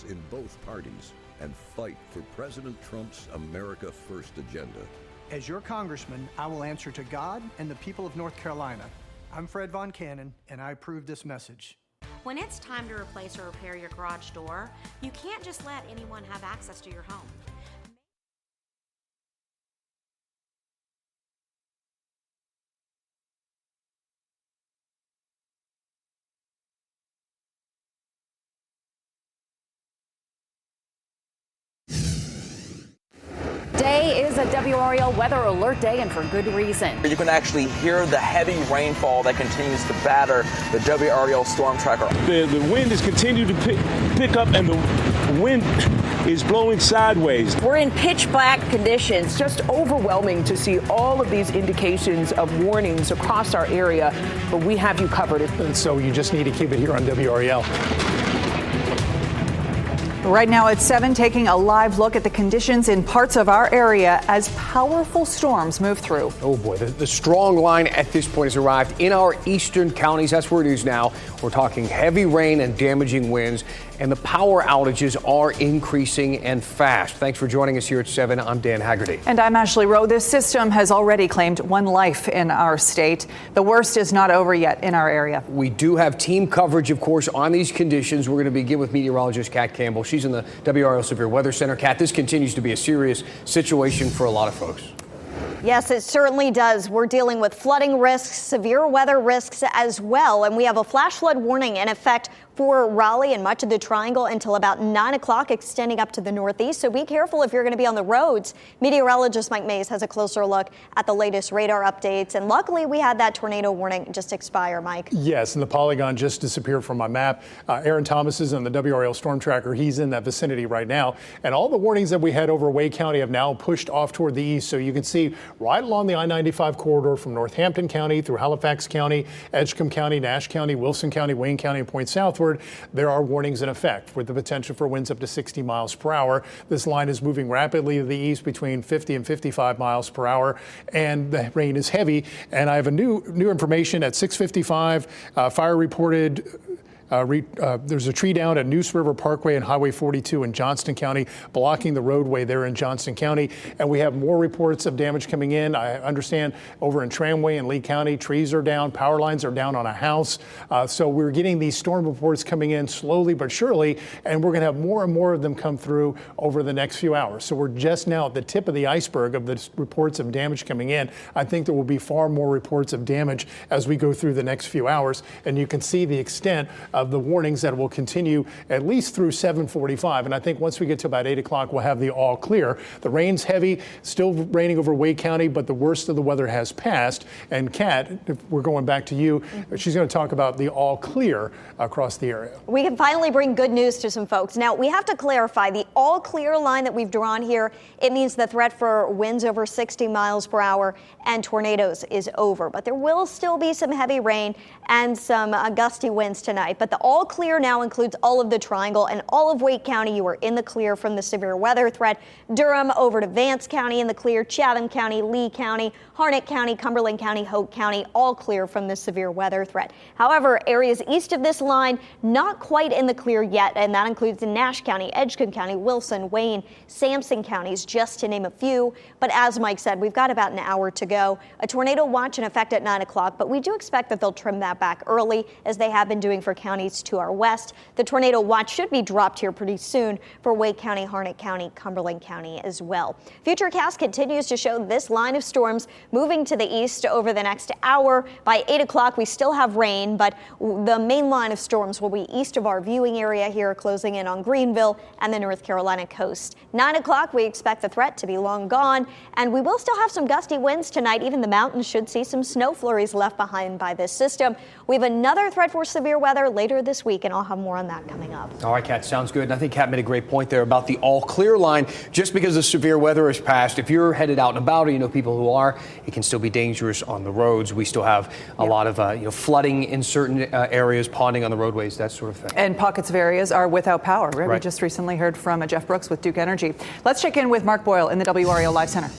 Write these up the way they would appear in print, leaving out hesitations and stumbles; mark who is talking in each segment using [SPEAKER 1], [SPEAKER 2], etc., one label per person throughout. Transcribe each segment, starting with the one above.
[SPEAKER 1] in both parties and fight for President Trump's America First agenda.
[SPEAKER 2] As your congressman, I will answer to God and the people of North Carolina. I'm Fred Von Cannon, and I approve this message.
[SPEAKER 3] When it's time to replace or repair your garage door, you can't just let anyone have access to your home.
[SPEAKER 4] Today is a WRAL weather alert day, and for good reason.
[SPEAKER 5] You can actually hear the heavy rainfall that continues to batter the WRAL storm tracker.
[SPEAKER 6] The wind is continuing to pick up, and the wind is blowing sideways.
[SPEAKER 4] We're in pitch black conditions.
[SPEAKER 7] Just overwhelming to see all of these indications of warnings across our area, but we have you covered.
[SPEAKER 8] And so you just need to keep it here on WRAL.
[SPEAKER 9] Right now at 7, taking a live look at the conditions in parts of our area as powerful storms move through.
[SPEAKER 10] Oh boy, the strong line at this point has arrived in our eastern counties. That's where it is now. We're talking heavy rain and damaging winds, and the power outages are increasing and fast. Thanks for joining us here at 7. I'm Dan Haggerty.
[SPEAKER 9] And I'm Ashley Rowe. This system has already claimed 1 life in our state. The worst is not over yet in our area.
[SPEAKER 10] We do have team coverage, of course, on these conditions. We're going to begin with meteorologist Kat Campbell. She's in the WRAL Severe Weather Center. Kat, this continues to be a serious situation for a lot of folks.
[SPEAKER 11] Yes, it certainly does. We're dealing with flooding risks, severe weather risks as well. And we have a flash flood warning in effect for Raleigh and much of the Triangle until about 9 o'clock, extending up to the northeast. So be careful if you're going to be on the roads. Meteorologist Mike Mays has a closer look at the latest radar updates. And luckily, we had that tornado warning just expire, Mike.
[SPEAKER 8] Yes, and the polygon just disappeared from my map. Aaron Thomas is on the WRAL Storm Tracker. He's in that vicinity right now. And all the warnings that we had over Wake County have now pushed off toward the east. So you can see right along the I-95 corridor from Northampton County through Halifax County, Edgecombe County, Nash County, Wilson County, Wayne County, and point southward. There are warnings in effect with the potential for winds up to 60 miles per hour. This line is moving rapidly to the east between 50 and 55 miles per hour, and the rain is heavy. And I have a new information at 6:55. Fire reported. There's a tree down at Neuse River Parkway and Highway 42 in Johnston County, blocking the roadway there in Johnston County. And we have more reports of damage coming in. I understand over in Tramway and Lee County, trees are down, power lines are down on a house. So we're getting these storm reports coming in slowly but surely, and we're going to have more and more of them come through over the next few hours. So we're just now at the tip of the iceberg of the reports of damage coming in. I think there will be far more reports of damage as we go through the next few hours, and you can see the extent of the warnings that will continue at least through 7:45. And I think once we get to about 8 o'clock, we'll have the all clear. The rain's heavy, still raining over Wake County, but the worst of the weather has passed. And Kat, if we're going back to you, she's going to talk about the all clear across the area.
[SPEAKER 11] We can finally bring good news to some folks. Now, we have to clarify the all clear line that we've drawn here. It means the threat for winds over 60 miles per hour and tornadoes is over. But there will still be some heavy rain and some gusty winds tonight. But the all clear now includes all of the Triangle and all of Wake County. You are in the clear from the severe weather threat. Durham over to Vance County in the clear. Chatham County, Lee County, Harnett County, Cumberland County, Hoke County, all clear from the severe weather threat. However, areas east of this line, not quite in the clear yet, and that includes in Nash County, Edgecombe County, Wilson, Wayne, Sampson counties, just to name a few. But as Mike said, we've got about an hour to go. A tornado watch in effect at 9 o'clock, but we do expect that they'll trim that back early, as they have been doing for counties to our west. The tornado watch should be dropped here pretty soon for Wake County, Harnett County, Cumberland County as well. Futurecast continues to show this line of storms moving to the east over the next hour. By 8 o'clock, we still have rain, but the main line of storms will be east of our viewing area here, closing in on Greenville and the North Carolina coast. 9 o'clock, we expect the threat to be long gone, and we will still have some gusty winds tonight. Even the mountains should see some snow flurries left behind by this system. We have another threat for severe weather later this week, and I'll have more on that coming up.
[SPEAKER 10] All right, Kat, sounds good. And I think Kat made a great point there about the all clear line. Just because the severe weather has passed, if you're headed out and about, or you know people who are, it can still be dangerous on the roads. We still have a lot of flooding in certain areas, ponding on the roadways, that sort of thing.
[SPEAKER 9] And pockets of areas are without power. Right?
[SPEAKER 10] Right.
[SPEAKER 9] We just recently heard from Jeff Brooks with Duke Energy. Let's check in with Mark Boyle in the WRAL Live Center.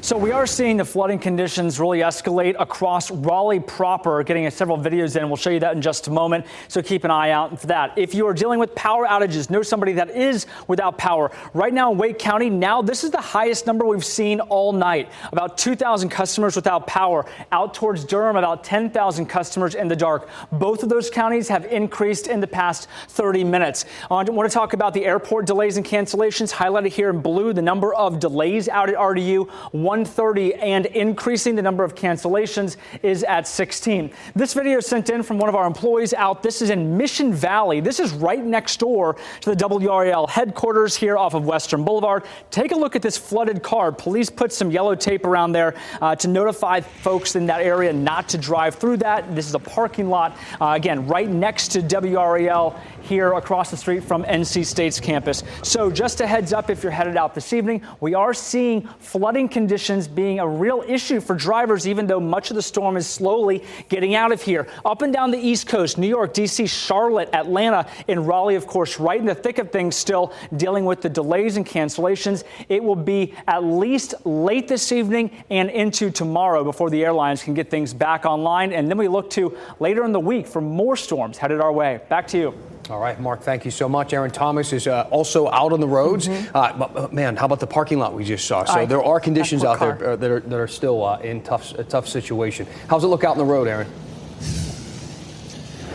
[SPEAKER 12] So we are seeing the flooding conditions really escalate across Raleigh proper, getting several videos in. We'll show you that in just a moment, so keep an eye out for that. If you are dealing with power outages, know somebody that is without power. Right now in Wake County, now this is the highest number we've seen all night. About 2,000 customers without power. Out towards Durham, about 10,000 customers in the dark. Both of those counties have increased in the past 30 minutes. I want to talk about the airport delays and cancellations, highlighted here in blue. The number of delays out at RDU, 130, and increasing. The number of cancellations is at 16. This video is sent in from one of our employees out. This is in Mission Valley. This is right next door to the WRAL headquarters here off of Western Boulevard. Take a look at this flooded car. Police put some yellow tape around there to notify folks in that area not to drive through that. This is a parking lot, again, right next to WRAL here across the street from NC State's campus. So just a heads up if you're headed out this evening, we are seeing flooding conditions being a real issue for drivers, even though much of the storm is slowly getting out of here. Up and down the East Coast, New York, D.C., Charlotte, Atlanta, and Raleigh, of course, right in the thick of things still, dealing with the delays and cancellations. It will be at least late this evening and into tomorrow before the airlines can get things back online. And then we look to later in the week for more storms headed our way. Back to you.
[SPEAKER 10] All right, Mark, thank you so much. Aaron Thomas is also out on the roads. But man, how about the parking lot we just saw? So there are conditions out there that are still in a tough situation. How's it look out on the road, Aaron?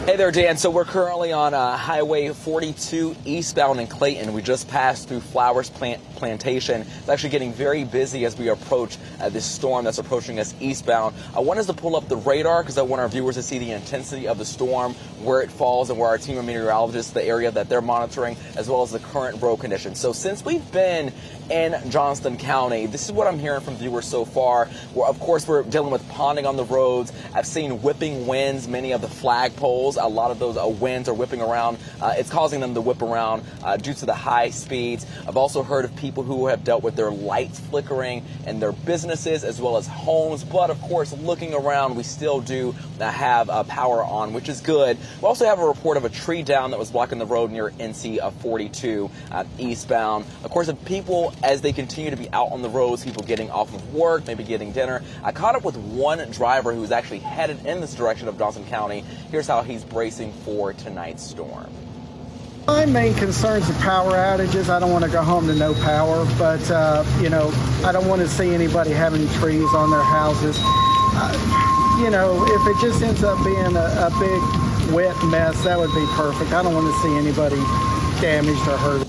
[SPEAKER 5] Hey there, Dan. So we're currently on Highway 42 eastbound in Clayton. We just passed through Flowers Plantation. It's actually getting very busy as we approach this storm that's approaching us eastbound. I want us to pull up the radar because I want our viewers to see the intensity of the storm, where it falls, and where our team of meteorologists, the area that they're monitoring, as well as the current road conditions. So since we've been in Johnston County, this is what I'm hearing from viewers so far. Of course, we're dealing with ponding on the roads. I've seen whipping winds, many of the flagpoles. A lot of those winds are whipping around. It's causing them to whip around due to the high speeds. I've also heard of people who have dealt with their lights flickering in their businesses as well as homes. But of course, looking around, we still do have power on, which is good. We also have a report of a tree down that was blocking the road near NC 42 eastbound. Of course, if people, as they continue to be out on the roads, people getting off of work, maybe getting dinner. I caught up with one driver who's actually headed in this direction of Johnson County. Here's how he's bracing for tonight's storm.
[SPEAKER 13] My main concern is the power outages. I don't want to go home to no power, but, I don't want to see anybody having trees on their houses. If it just ends up being a big wet mess, that would be perfect. I don't want to see anybody damaged or hurt.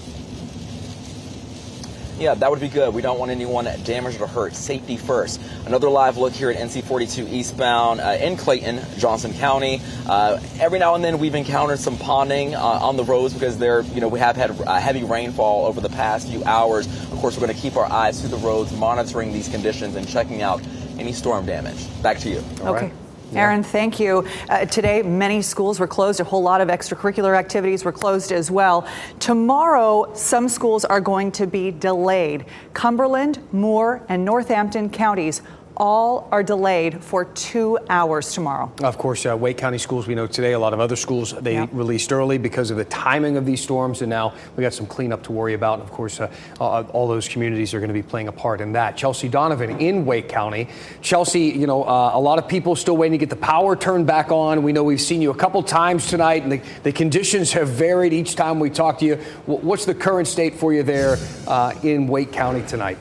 [SPEAKER 5] Yeah, that would be good. We don't want anyone damaged or hurt. Safety first. Another live look here at NC 42 eastbound in Clayton, Johnson County. Every now and then we've encountered some ponding on the roads because we have had heavy rainfall over the past few hours. Of course, we're going to keep our eyes to the roads, monitoring these conditions and checking out any storm damage. Back to you.
[SPEAKER 9] All right. Aaron, thank you. Today, many schools were closed. A whole lot of extracurricular activities were closed as well. Tomorrow, some schools are going to be delayed. Cumberland, Moore, and Northampton counties all are delayed for 2 hours tomorrow.
[SPEAKER 10] Of course, Wake County schools, we know today, a lot of other schools, they released early because of the timing of these storms, and now we got some cleanup to worry about. And of course, all those communities are going to be playing a part in that. Chelsea Donovan in Wake County. Chelsea, a lot of people still waiting to get the power turned back on. We know we've seen you a couple times tonight, and the conditions have varied each time we talk to you. What's the current state for you there in Wake County tonight?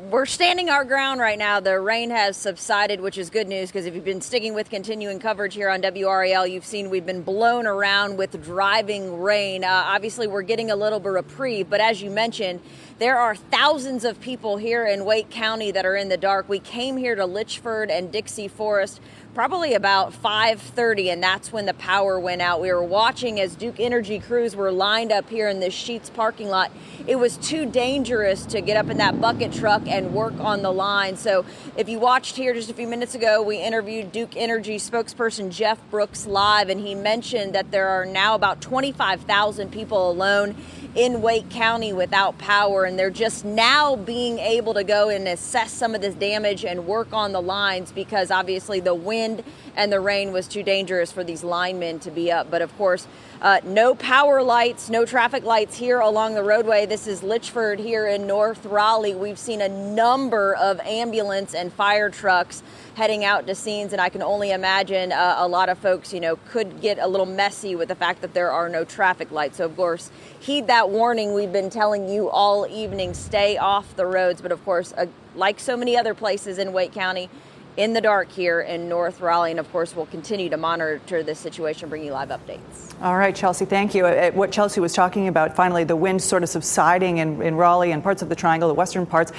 [SPEAKER 14] We're standing our ground right now. The rain has subsided, which is good news, because if you've been sticking with continuing coverage here on WRAL, you've seen we've been blown around with driving rain. Obviously, we're getting a little bit of reprieve, but as you mentioned, there are thousands of people here in Wake County that are in the dark. We came here to Litchford and Dixie Forest probably about 5:30, and that's when the power went out. We were watching as Duke Energy crews were lined up here in this Sheetz parking lot. It was too dangerous to get up in that bucket truck and work on the line. So if you watched here just a few minutes ago, we interviewed Duke Energy spokesperson Jeff Brooks live, and he mentioned that there are now about 25,000 people alone in Wake County without power, and they're just now being able to go and assess some of this damage and work on the lines because obviously the wind and the rain was too dangerous for these linemen to be up. But of course, No power lights, no traffic lights here along the roadway. This is Litchford here in North Raleigh. We've seen a number of ambulance and fire trucks heading out to scenes, and I can only imagine a lot of folks, could get a little messy with the fact that there are no traffic lights. So, of course, heed that warning we've been telling you all evening. Stay off the roads. But, of course, like so many other places in Wake County, in the dark here in North Raleigh. And, of course, we'll continue to monitor this situation, bring you live updates.
[SPEAKER 9] All right, Chelsea, thank you. What Chelsea was talking about, finally, the wind sort of subsiding in Raleigh and parts of the Triangle, the western parts.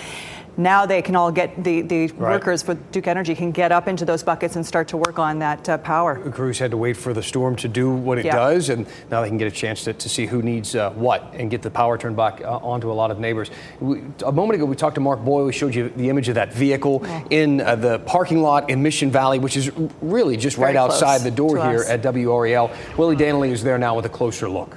[SPEAKER 9] Now they can all get, the workers for Duke Energy can get up into those buckets and start to work on that power.
[SPEAKER 10] The crews had to wait for the storm to do what it does, and now they can get a chance to see who needs what and get the power turned back onto a lot of neighbors. A moment ago, we talked to Mark Boyle. We showed you the image of that vehicle in the parking lot in Mission Valley, which is really just right outside the door here at WRAL. Willie Danley is there now with a closer look.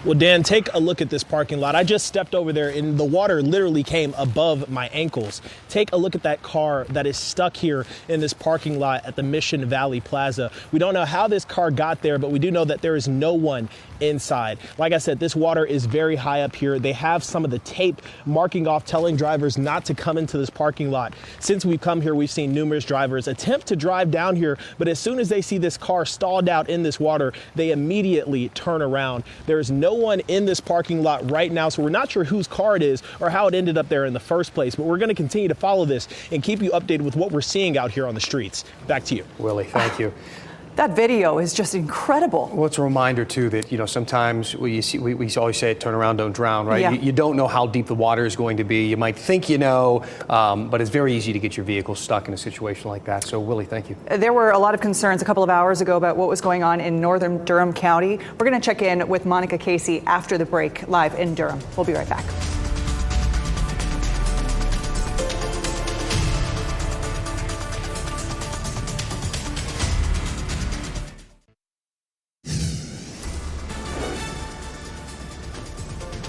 [SPEAKER 15] Well, Dan, take a look at this parking lot. I just stepped over there and the water literally came above my ankles. Take a look at that car that is stuck here in this parking lot at the Mission Valley Plaza. We don't know how this car got there, but we do know that there is no one inside. Like I said, this water is very high up here. They have some of the tape marking off, telling drivers not to come into this parking lot. Since we've come here, we've seen numerous drivers attempt to drive down here, but as soon as they see this car stalled out in this water, they immediately turn around. There is no one in this parking lot right now, so we're not sure whose car it is or how it ended up there in the first place, but we're going to continue to follow this and keep you updated with what we're seeing out here on the streets. Back to you.
[SPEAKER 10] Willie, thank you.
[SPEAKER 9] That video is just incredible.
[SPEAKER 10] Well, it's a reminder, too, that, sometimes we always say, turn around, don't drown, right?
[SPEAKER 9] Yeah.
[SPEAKER 10] You don't know how deep the water is going to be. You might think you know, but it's very easy to get your vehicle stuck in a situation like that. So, Willie, thank you.
[SPEAKER 9] There were a lot of concerns a couple of hours ago about what was going on in northern Durham County. We're going to check in with Monica Casey after the break live in Durham. We'll be right back.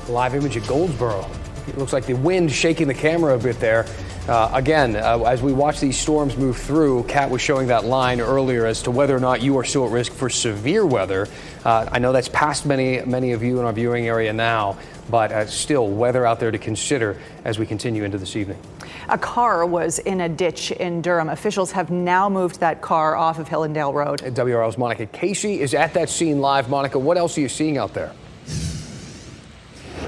[SPEAKER 10] Live image at Goldsboro. It looks like the wind shaking the camera a bit there. Again, as we watch these storms move through, Kat was showing that line earlier as to whether or not you are still at risk for severe weather. I know that's past many of you in our viewing area now, but still weather out there to consider as we continue into this evening.
[SPEAKER 9] A car was in a ditch in Durham. Officials have now moved that car off of Hillendale Road.
[SPEAKER 10] WRL's Monica Casey is at that scene live. Monica, what else are you seeing out there?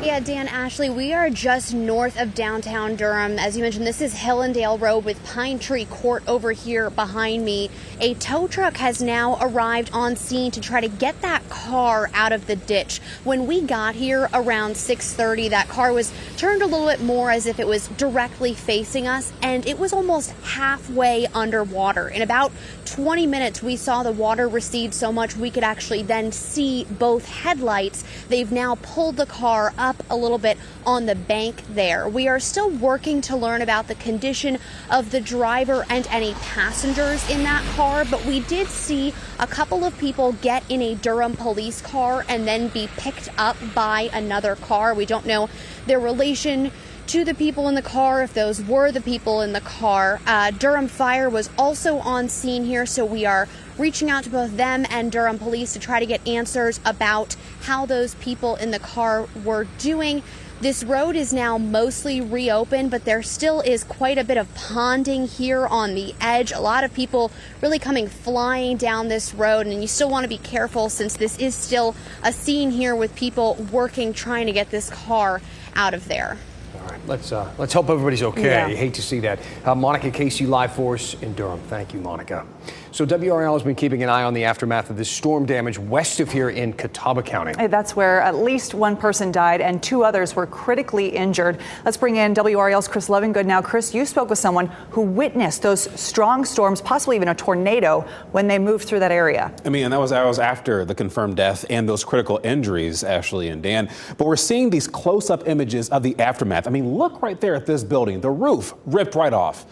[SPEAKER 16] Yeah, Dan, Ashley, we are just north of downtown Durham. As you mentioned, this is Hillendale Road with Pine Tree Court over here behind me. A tow truck has now arrived on scene to try to get that car out of the ditch. When we got here around 6:30, that car was turned a little bit more as if it was directly facing us, and it was almost halfway underwater. In about 20 minutes, we saw the water recede so much we could actually then see both headlights. They've now pulled the car up a little bit on the bank there. We are still working to learn about the condition of the driver and any passengers in that car, but we did see a couple of people get in a Durham police car and then be picked up by another car. We don't know their relation to the people in the car, if those were the people in the car. Durham Fire was also on scene here, so we are reaching out to both them and Durham Police to try to get answers about how those people in the car were doing. This road is now mostly reopened, but there still is quite a bit of ponding here on the edge. A lot of people really coming flying down this road, and you still want to be careful since this is still a scene here with people working, trying to get this car out of there.
[SPEAKER 10] All right, let's hope everybody's okay.
[SPEAKER 16] Yeah.
[SPEAKER 10] I hate to see that. Monica Casey, live for us in Durham. Thank you, Monica. So WRAL has been keeping an eye on the aftermath of this storm damage west of here in Catawba County.
[SPEAKER 9] That's where at least one person died and two others were critically injured. Let's bring in WRAL's Chris Lovingood now. Chris, you spoke with someone who witnessed those strong storms, possibly even a tornado, when they moved through that area.
[SPEAKER 17] I mean, and that was after the confirmed death and those critical injuries, Ashley and Dan. But we're seeing these close-up images of the aftermath. I mean, look right there at this building. The roof ripped right off.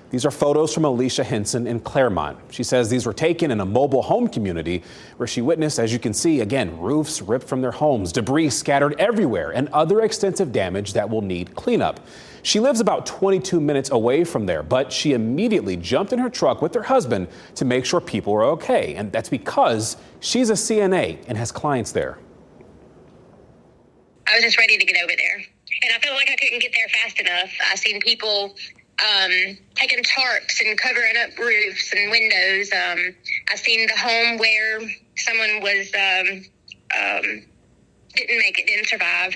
[SPEAKER 17] These are photos from Alicia Henson in Claremont. She says these were taken in a mobile home community where she witnessed, as you can see, again, roofs ripped from their homes, debris scattered everywhere, and other extensive damage that will need cleanup. She lives about 22 minutes away from there, but she immediately jumped in her truck with her husband to make sure people were okay. And that's because she's a CNA and has clients there.
[SPEAKER 18] I was just ready to get over there. And I felt like I couldn't get there fast enough. I seen people taking tarps and covering up roofs and windows. I seen the home where someone was didn't survive.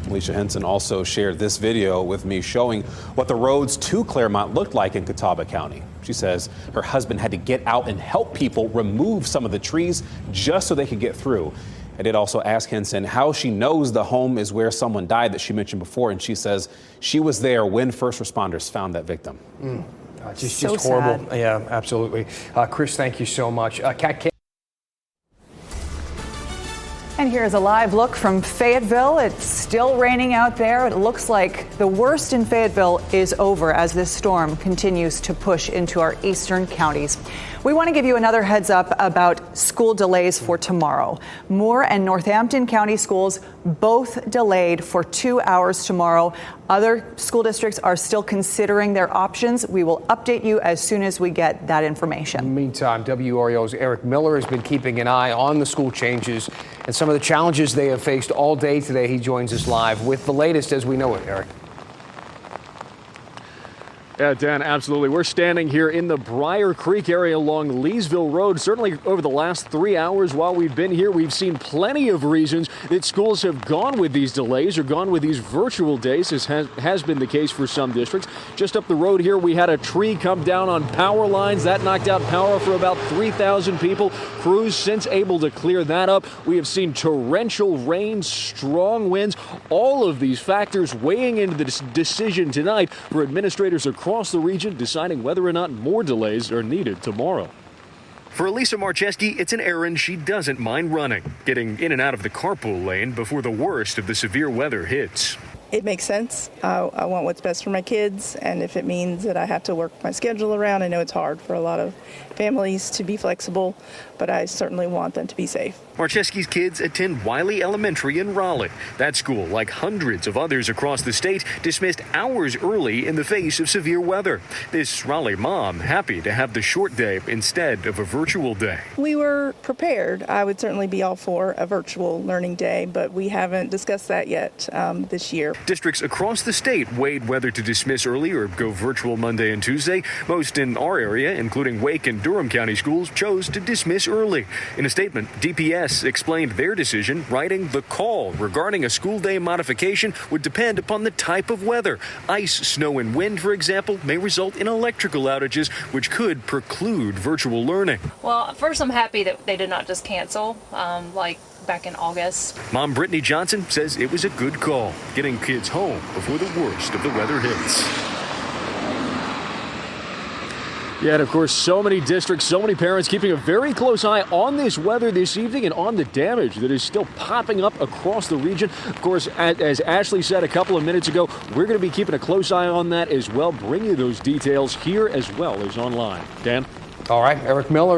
[SPEAKER 17] Alicia Henson also shared this video with me showing what the roads to Claremont looked like in Catawba County. She says her husband had to get out and help people remove some of the trees just so they could get through. I did also ask Henson how she knows the home is where someone died that she mentioned before, and she says she was there when first responders found that victim.
[SPEAKER 10] Just
[SPEAKER 9] So
[SPEAKER 10] horrible.
[SPEAKER 9] sad.
[SPEAKER 10] Yeah, absolutely. Chris, thank you so much. Kat.
[SPEAKER 9] And here's a live look from Fayetteville. It's still raining out there. It looks like the worst in Fayetteville is over as this storm continues to push into our eastern counties. We want to give you another heads up about school delays for tomorrow. Moore and Northampton County schools both delayed for 2 hours tomorrow. Other school districts are still considering their options. We will update you as soon as we get that information.
[SPEAKER 10] In the meantime, WRAL's Eric Miller has been keeping an eye on the school changes and some of the challenges they have faced all day today. He joins us live with the latest as we know it, Eric.
[SPEAKER 19] Yeah, Dan, absolutely. We're standing here in the Briar Creek area along Leesville Road. Certainly over the last 3 hours while we've been here, we've seen plenty of reasons that schools have gone with these delays or gone with these virtual days, as has been the case for some districts. Just up the road here, we had a tree come down on power lines. That knocked out power for about 3,000 people. Crews since able to clear that up. We have seen torrential rain, strong winds, all of these factors weighing into the decision tonight for administrators across the region deciding whether or not more delays are needed tomorrow. For Elisa Marcheski, it's an errand she doesn't mind running, getting in and out of the carpool lane before the worst of the severe weather hits.
[SPEAKER 20] It makes sense. I want what's best for my kids, and if it means that I have to work my schedule around, I know it's hard for a lot of families to be flexible, but I certainly want them to be safe.
[SPEAKER 19] Marcheski's kids attend Wiley Elementary in Raleigh. That school, like hundreds of others across the state, dismissed hours early in the face of severe weather. This Raleigh mom happy to have the short day instead of a virtual day.
[SPEAKER 20] We were prepared. I would certainly be all for a virtual learning day, but we haven't discussed that yet this year.
[SPEAKER 19] Districts across the state weighed whether to dismiss early or go virtual Monday and Tuesday. Most in our area, including Wake and Durham County schools, chose to dismiss early. In a statement, DPS explained their decision, writing the call regarding a school day modification would depend upon the type of weather. Ice, snow, and wind, for example, may result in electrical outages, which could preclude virtual learning.
[SPEAKER 21] Well, first, I'm happy that they did not just cancel, like back in August.
[SPEAKER 19] Mom Brittany Johnson says it was a good call, getting kids home before the worst of the weather hits. Yeah, and of course, so many districts, so many parents keeping a very close eye on this weather this evening and on the damage that is still popping up across the region. Of course, as Ashley said a couple of minutes ago, we're going to be keeping a close eye on that as well, bring you those details here as well as online. Dan?
[SPEAKER 10] All right, Eric Miller.